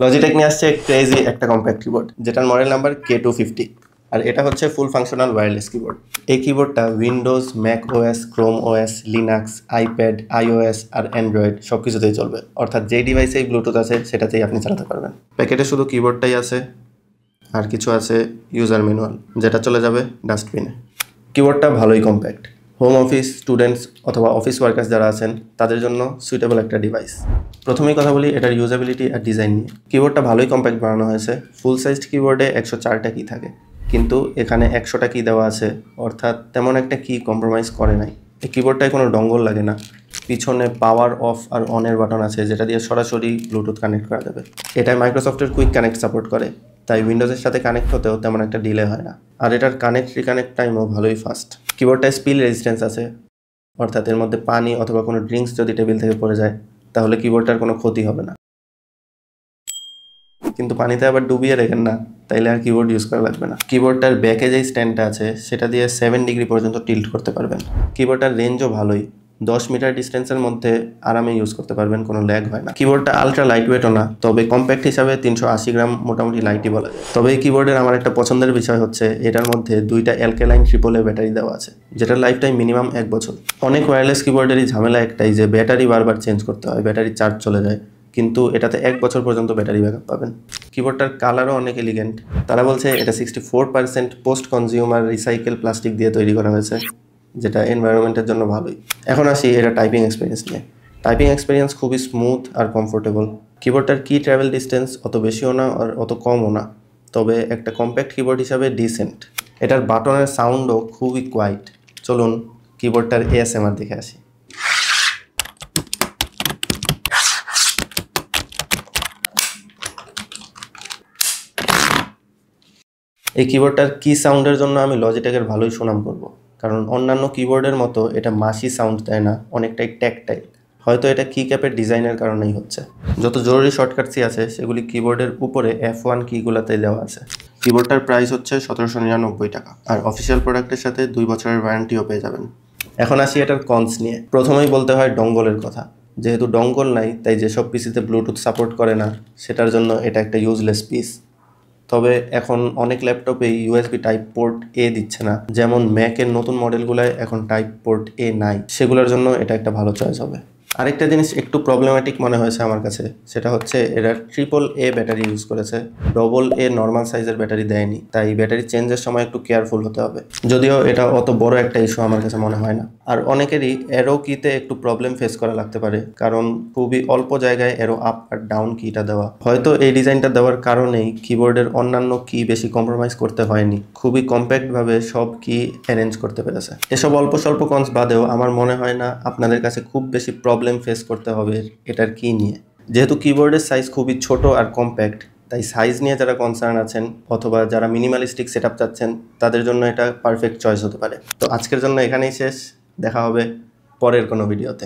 Logitech নিয়ে আসছে crazy একটা কম্প্যাক্ট কিবোর্ড, যেটার মডেল নাম্বার K250। আর এটা হচ্ছে ফুল ফাংশনাল ওয়্যারলেস কিবোর্ড। এই কিবোর্ডটা Windows, Mac OS, Chrome OS, Linux, iPad, iOS আর অ্যান্ড্রয়েড সব কিছুতেই চলবে। অর্থাৎ যেই ডিভাইসেই ব্লুটুথ আছে সেটাতেই আপনি চালাতে পারবেন। প্যাকেটে শুধু কিবোর্ডটাই আছে, আর কিছু আছে ইউজার ম্যানুয়াল, যেটা চলে যাবে ডাস্টবিনে। কিবোর্ডটা ভালোই কম্প্যাক্ট। হোম অফিস, স্টুডেন্টস অথবা অফিস ওয়ার্কার্স যারা আছেন তাদের জন্য সুইটেবল একটা ডিভাইস। প্রথমেই কথা বলি এটার ইউজাবিলিটি আর ডিজাইন নিয়ে। কিবোর্ডটা ভালোই কম্প্যাক্ট বানানো হয়েছে। ফুল সাইজড কিবোর্ডে 104টা কি থাকে, কিন্তু এখানে 100টা কি দেওয়া আছে, অর্থাৎ তেমন একটা কি কম্প্রোমাইজ করে নাই। এই কিবোর্ডটায় কোনো ডঙ্গল লাগে না। পিছনে পাওয়ার অফ আর অনের বাটন আছে, যেটা দিয়ে সরাসরি ব্লুটুথ কানেক্ট করা যাবে। এটাই মাইক্রোসফটের কুইক কানেক্ট সাপোর্ট করে, তাই উইন্ডোজের সাথে কানেক্ট হতেও তেমন একটা ডিলে হয় না। আর এটার কানেক্ট রিকানেক্ট টাইমও ভালোই ফাস্ট। কিবোর্ডটায় স্পিল রেজিস্ট্যান্স আছে, অর্থাৎ এর মধ্যে পানি অথবা কোনো ড্রিঙ্কস যদি টেবিল থেকে পড়ে যায় তাহলে কিবোর্ডটার কোনো ক্ষতি হবে না। কিন্তু পানিতে আবার ডুবিয়ে রেখেন না, তাইলে আর কিবোর্ড ইউজ করা লাগবে না। কিবোর্ডটার ব্যাকে যেই স্ট্যান্ডটা আছে সেটা দিয়ে 7 ডিগ্রি পর্যন্ত টিল্ট করতে পারবেন। কিবোর্ডটার রেঞ্জও ভালোই, 10 মিটার ডিস্টেন্সের মধ্যে আরামে ইউজ করতে পারবেন, কোনো ল্যাগ হয় না। কিবোর্ডটা আলট্রা লাইট ওয়েটও না, তবে কম্প্যাক্ট হিসাবে 380 গ্রাম মোটামুটি লাইটই বলা যায়। তবে এই কিবোর্ডের আমার একটা পছন্দের বিষয় হচ্ছে এটার মধ্যে 2টা অ্যালকালাইন AAA ব্যাটারি দেওয়া আছে, যেটার লাইফ টাইম মিনিমাম 1 বছর। অনেক ওয়্যারলেস কিবোর্ডেরই ঝামেলা একটাই যে ব্যাটারি বারবার চেঞ্জ করতে হয়, ব্যাটারি চার্জ চলে যায়, কিন্তু এটাতে 1 বছর পর্যন্ত ব্যাটারি ব্যাকআপ পাবেন। কিবোর্ডটার কালারও অনেক এলিগেন্ট। তারা বলছে এটা 64% পোস্ট কনজিউমার রিসাইকেল প্লাস্টিক দিয়ে তৈরি করা হয়েছে, যেটা এনভায়রনমেন্টের জন্য ভালোই। এখন আসি এটা টাইপিং এক্সপিরিয়েন্স নিয়ে। টাইপিং এক্সপিরিয়েন্স খুবই স্মুথ আর কমফোর্টেবল। কিবোর্ডটার কি ট্রাভেল ডিস্টেন্স অত বেশিও না আর অত কমও না, তবে একটা কম্প্যাক্ট কিবোর্ড হিসাবে ডিসেন্ট। এটার বাটনের সাউন্ডও খুবই কোয়াইট। চলুন কিবোর্ডটার ASMR দেখে আসি। এই কিবোর্ডটার কি সাউন্ডের জন্য আমি লজিটেকের ভালোই সুনাম করব, কারণ অন্যান্য কিবোর্ডের মতো এটা মাসি সাউন্ড দেয় না, অনেকটাই ট্যাকটাইল। হয়তো এটা কিক্যাপের ডিজাইনের কারণেই হচ্ছে। যত জরুরি শর্টকাটসই আছে সেগুলি কিবোর্ডের উপরে F1 কিগুলোতে দেওয়া আছে। কিবোর্ডটার প্রাইস হচ্ছে 1799 টাকা, আর অফিসিয়াল প্রোডাক্টের সাথে 2 বছরের ওয়ারেন্টিও পেয়ে যাবেন। এখন আসি এটার কনস নিয়ে। প্রথমেই বলতে হয় ডঙ্গলের কথা। যেহেতু ডঙ্গল নাই, তাই যেসব পিসিতে ব্লুটুথ সাপোর্ট করে না সেটার জন্য এটা একটা ইউজলেস পিস। তবে এখন অনেক ল্যাপটপে USB টাইপ পোর্ট A দিচ্ছে না, যেমন ম্যাকের নতুন মডেলগুলোয় এখন টাইপ পোর্ট A নাই। সেগুলোর জন্য এটা একটা ভালো চয়েস হবে। আরেকটা জিনিস একটু প্রবলেম্যাটিক মনে হয়েছে আমার কাছে, সেটা হচ্ছে এরা AAA ব্যাটারি ইউজ করেছে, AA নর্মাল সাইজের ব্যাটারি দেয়নি, তাই ব্যাটারি চেঞ্জের সময় একটু কেয়ারফুল হতে হবে। যদিও এটা অত বড় একটা ইস্যু আমার কাছে মনে হয় না। আর অনেকেরই অ্যারো কিতে একটু প্রবলেম ফেস করা লাগতে পারে, কারণ খুবই অল্প জায়গায় অ্যারো আপ আর ডাউন কিটা দেওয়া। হয়তো এই ডিজাইনটা দেওয়ার কারণেই কিবোর্ডের অন্যান্য কি বেশি কম্প্রোমাইজ করতে হয়নি, খুবই কম্প্যাক্টভাবে সব কি অ্যারেঞ্জ করতে পেরেছে। এসব অল্প স্বল্প কনস বাদেও আমার মনে হয় না আপনাদের কাছে খুব বেশি প্রবলেম ফেস করতে হবে এটার কি নিয়ে। যেহেতু কিবোর্ডের সাইজ খুবই ছোট আর কম্প্যাক্ট, তাই সাইজ নিয়ে যারা কনসার্ন আছেন অথবা যারা মিনিমালিস্টিক সেটআপ চাচ্ছেন তাদের জন্য এটা পারফেক্ট চয়েস হতে পারে। তো আজকের জন্য এখানেই শেষ, দেখা হবে পরের কোনো ভিডিওতে।